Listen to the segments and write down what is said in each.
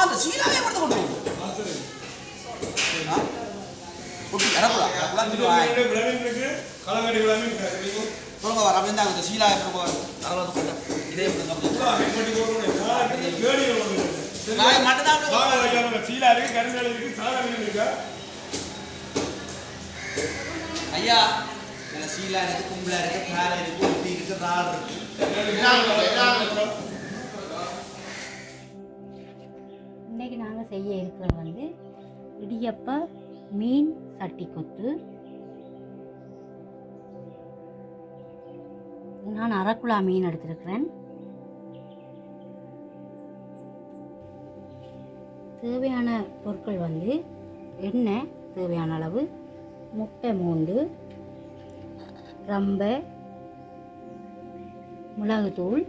அந்த சீலாவே மட்டும் கொண்டு போகும். ஓகே அரகுலா அரகுலா விளம்பரம் இருக்கு கலங்கடி விளம்பரம் இருக்கு சொல்லுங்க வர அப்படியே அந்த சீலா சொல்லுங்க அரகுலா கொண்டு இதே நான் மட்டும் தான் சீலா இருக்கு கருங்கல் இருக்கு சாதாரண இருக்கு ஐயா இந்த சீலா இருக்கு கும்பலா இருக்கு காரை இருக்கு ஒட்டி இருக்கு ரால் இருக்கு இன்றைக்கி நாங்கள் செய்ய இருக்கிறது வந்து இடியப்ப மீன் சட்டி கொத்து. நான் அரக்குலா மீன் எடுத்திருக்கிறேன். தேவையான பொருட்கள் வந்து எண்ணெய் தேவையான அளவு, முட்டை 3, ரம்பை, மிளகுத்தூள்,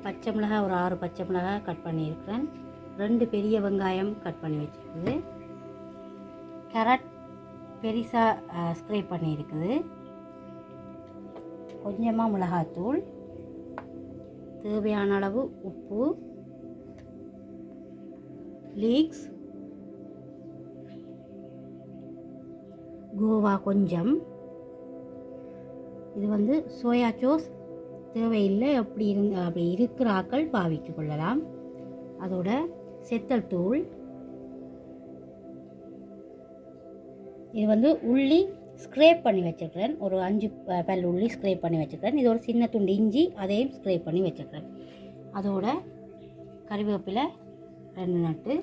பச்சை மிளகாய் ஒரு 6 பச்சை மிளகாய் கட் பண்ணியிருக்கிறேன், 2 பெரிய வெங்காயம் கட் பண்ணி வச்சுருக்குது, கேரட் பெருசாக ஸ்க்ரேப் பண்ணியிருக்குது, கொஞ்சமாக மிளகாத்தூள், தேவையான அளவு உப்பு, லீக்ஸ், கோவா கொஞ்சம். இது வந்து சோயா சாஸ் தேவையில்லை, அப்படி இருக்கிற ஆக்கள் பாவித்து கொள்ளலாம். அதோட செத்தல் தூள். இது வந்து உள்ளி ஸ்க்ரேப் பண்ணி வச்சுருக்கிறேன், ஒரு 5 பல் உள்ளி ஸ்க்ரேப் பண்ணி வச்சுருக்கிறேன். இது ஒரு சின்ன துண்டு இஞ்சி, அதையும் ஸ்க்ரேப் பண்ணி வச்சுருக்கிறேன். அதோட கறிவேப்பிலை 2 நட்டு.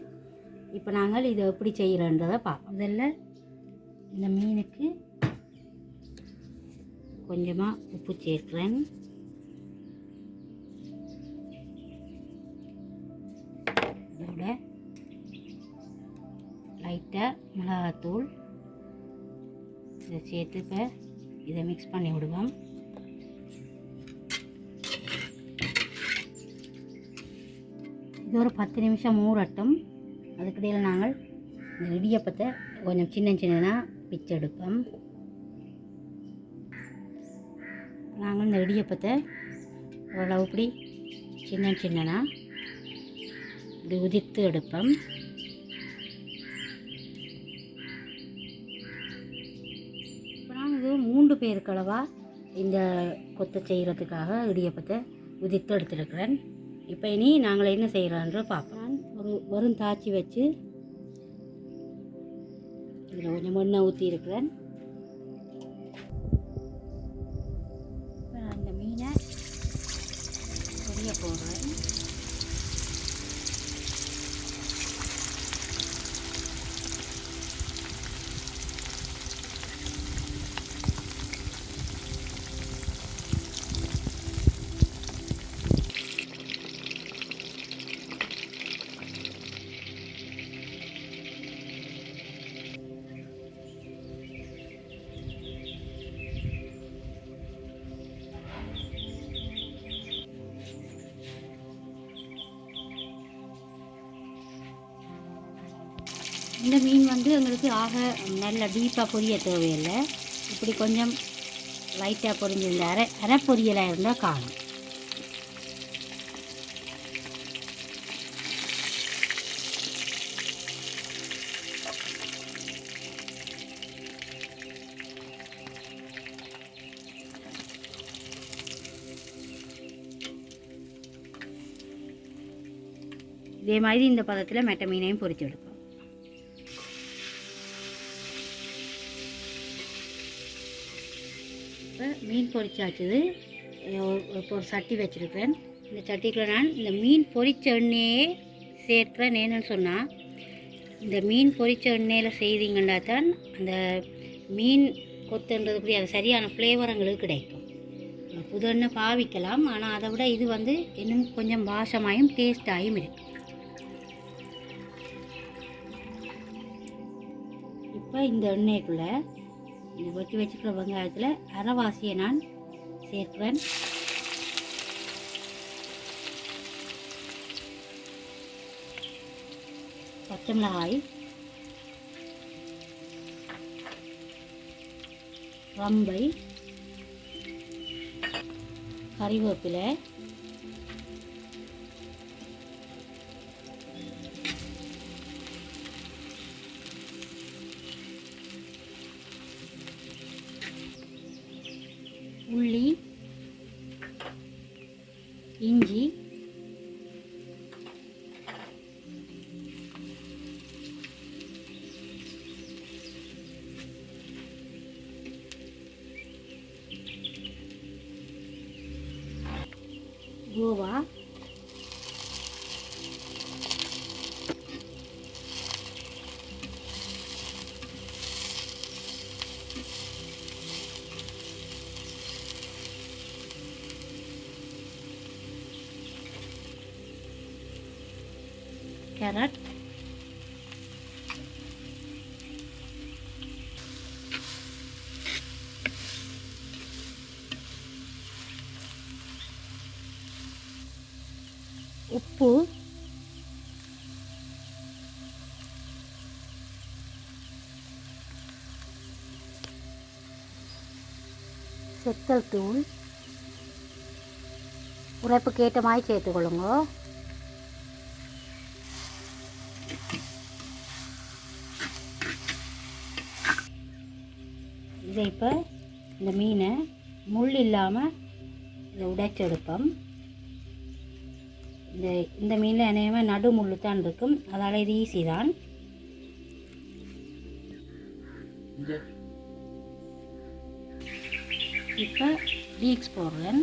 இப்போ நாங்கள் இதை எப்படி செய்கிறன்றதை பார்ப்போம். முதல்ல இந்த மீனுக்கு கொஞ்சமாக உப்பு சேர்க்கிறேன். அதோட லைட்டாக மிளகாத்தூள் இதை சேர்த்து இப்போ இதை மிக்ஸ் பண்ணி விடுவோம். இது ஒரு 10 நிமிஷம் ஊறட்டும். அதுக்கிடையில் நாங்கள் இந்த இடியப்பத்தை கொஞ்சம் சின்ன சின்னதாக பிச்செடுப்போம். நாங்கள் இந்த இடியப்பத்தை ஓரளவு இப்படி சின்ன சின்னதாக இப்படி உதிர்த்து எடுப்போம். இப்போ நாங்கள் இது 3 பேருக்கு அளவாக இந்த கொத்தை செய்கிறதுக்காக இடியப்பத்தை உதிர்த்து எடுத்துருக்கிறேன். இப்போ இனி நாங்கள் என்ன செய்கிறோன்ற பார்ப்போம். ஒரு வெறும் தாச்சி வச்சு இதில் கொஞ்சம் எண்ணெய் ஊற்றி இருக்கிறேன். இப்போ நான் இந்த மீனை பொரிய போடுறேன். இந்த மீன் வந்து எங்களுக்கு ஆக நல்ல டீப்பாக பொரிய தேவையில்லை. இப்படி கொஞ்சம் லைட்டாக பொரிஞ்சிருந்த அரை பொரியலாக இருந்தால் காணும். இதே மாதிரி இந்த பதத்தில் மெட்ட மீனையும் பொரிச்சு எடுப்போம். இப்போ மீன் பொரிச்சாச்சுது. இப்போ ஒரு சட்டி வச்சுருக்கிறேன். இந்த சட்டிக்குள்ள நான் இந்த மீன் பொரித்த எண்ணெயே சேர்க்கிறேன். ஏன்னு சொன்னால் இந்த மீன் பொரித்த எண்ணெயில் செய்தீங்கன்னா தான் அந்த மீன் கொத்துன்றதுக்குரிய அது சரியான ஃப்ளேவர் எங்களுக்கு கிடைக்கும். புது எண்ணெய் பாவிக்கலாம், ஆனால் அதை விட இது வந்து இன்னும் கொஞ்சம் வாசமாயும் டேஸ்டாயும் இருக்குது. இப்போ இந்த எண்ணெய்க்குள்ளே இந்த வெட்டி வச்சுக்கிற வெங்காயத்தில் அரைவாசியை நான் சேர்க்கிறேன். பச்சை மிளகாய், ரம்பை, கறிவேப்பிலை, இஞ்சி, கோவா, கேரட், உப்பு, செத்தல் தூள், உரைப்புக்கு ஏற்ற மாதிரி சேர்த்துக்கொள்ளுங்க. இதை இப்போ இந்த மீனை முள் இல்லாமல் இதை உடைச்செடுப்போம். இந்த மீனில் அநேகமாக நடு முள் தான் இருக்கும், அதால் இது ஈஸி தான். இப்போ லீக்ஸ் போடுறேன்.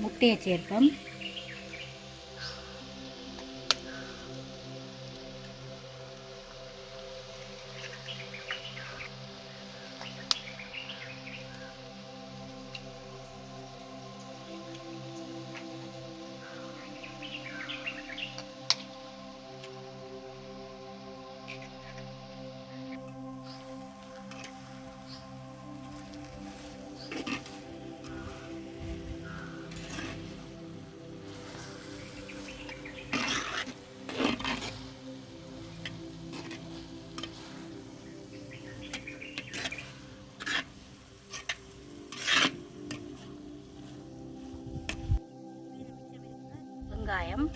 முட்டையை சேர்ப்போம். வெங்காயம்,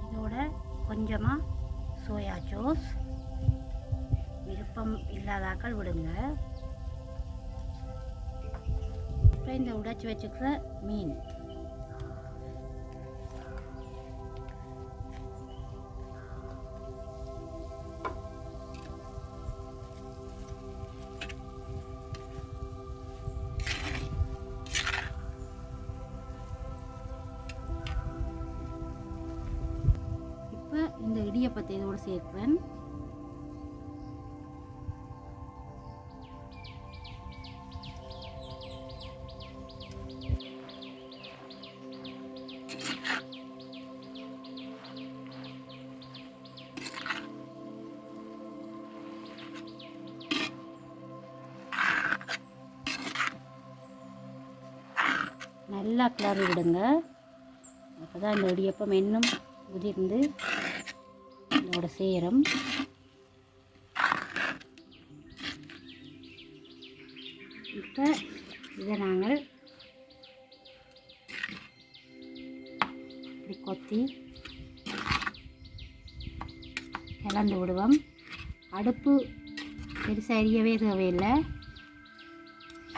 இதோட கொஞ்சமாக சோயா சாஸ், விருப்பம் இல்லாதாக்கள் விடுங்க. அப்புறம் இந்த உடைச்சி வச்சுக்கிற மீன், இந்த இடியப்பத்தை இதோடு சேர்ப்பேன். நல்லா கிளறி விடுங்க. அப்போ தான் இந்த இடியப்பம் இன்னும் உதிர்ந்து இதோட சேரும். இப்போ இதை நாங்கள் இப்படி கொத்தி கலந்து விடுவோம். அடுப்பு பெருசாக எரியவே தேவையில்லை,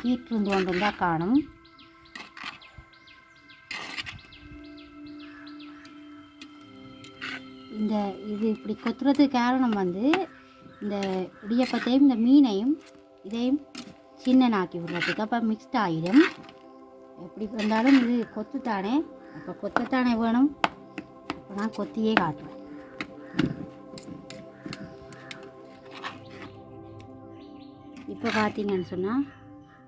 ஹீட் இருந்து கொண்டு இருந்தால் காணும். இது இப்படி கொத்துறதுக்கு காரணம் வந்து இந்த இடியப்பத்தையும் இந்த மீனையும் இதையும் சின்னனாக்கி விடுறதுக்கு. அப்போ மிக்ஸ்ட் ஆகிடும். எப்படி இருந்தாலும் இது கொத்துத்தானே, அப்போ கொத்தத்தானே வேணும். அப்போ நான் கொத்தியே காட்டுவேன். இப்போ பார்த்தீங்கன்னு சொன்னால்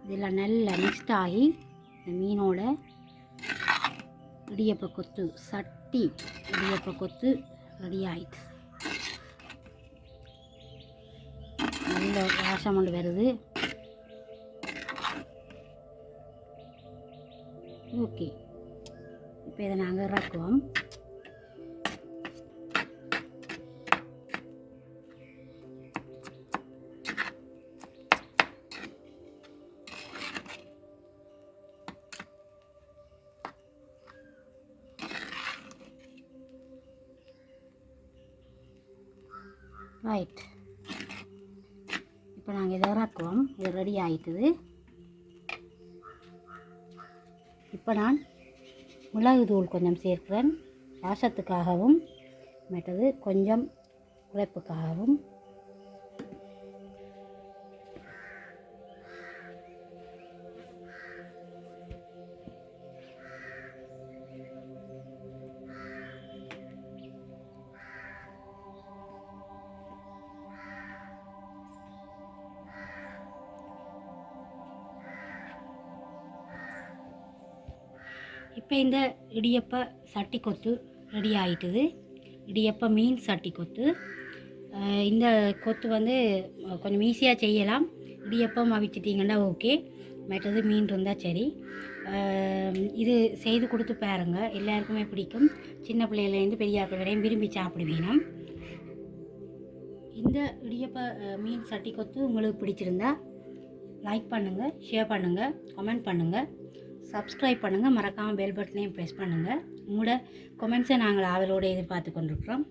இதெல்லாம் நல்லா மிக்ஸ்ட் ஆகி இந்த மீனோட இடியப்ப கொத்து, சட்டி இடியப்ப கொத்து ரெடி ஆகிடுச்சு. நல்ல வாசம் கொண்டு வருது. ஓகே, இப்போ இதை நாங்கள் இறக்குவோம். ரைட். இப்போ நாங்கள் இதை இறக்குவோம். இது ரெடி ஆகிட்டுது. இப்போ நான் மிளகு தூள் கொஞ்சம் சேர்க்கிறேன், வாசத்துக்காகவும் மற்றது கொஞ்சம் உழைப்புக்காகவும். இப்போ இந்த இடியப்ப சட்டி கொத்து ரெடி ஆகிட்டுது. இடியப்ப மீன் சட்டி கொத்து. இந்த கொத்து வந்து கொஞ்சம் ஈஸியாக செய்யலாம். இடியப்பம் அவிச்சிட்டிங்கன்னா ஓகே, மற்றது மீன் இருந்தால் சரி. இது செய்து கொடுத்து பாருங்க, எல்லாருக்குமே பிடிக்கும். சின்ன பிள்ளையிலேருந்து பெரியாக்கள் வரையும் விரும்பி சாப்பிடுவீங்க. இந்த இடியப்ப மீன் சட்டி கொத்து உங்களுக்கு பிடிச்சிருந்தா லைக் பண்ணுங்கள், ஷேர் பண்ணுங்கள், கமெண்ட் பண்ணுங்கள், சப்ஸ்கிரைப் பண்ணுங்கள். மறக்காமல் பெல் பட்டனையும் ப்ரெஸ் பண்ணுங்கள். உங்களோட கமெண்ட்ஸை நாங்கள் ஆவலோடு எதிர்பார்த்து கொண்டிருக்கிறோம்.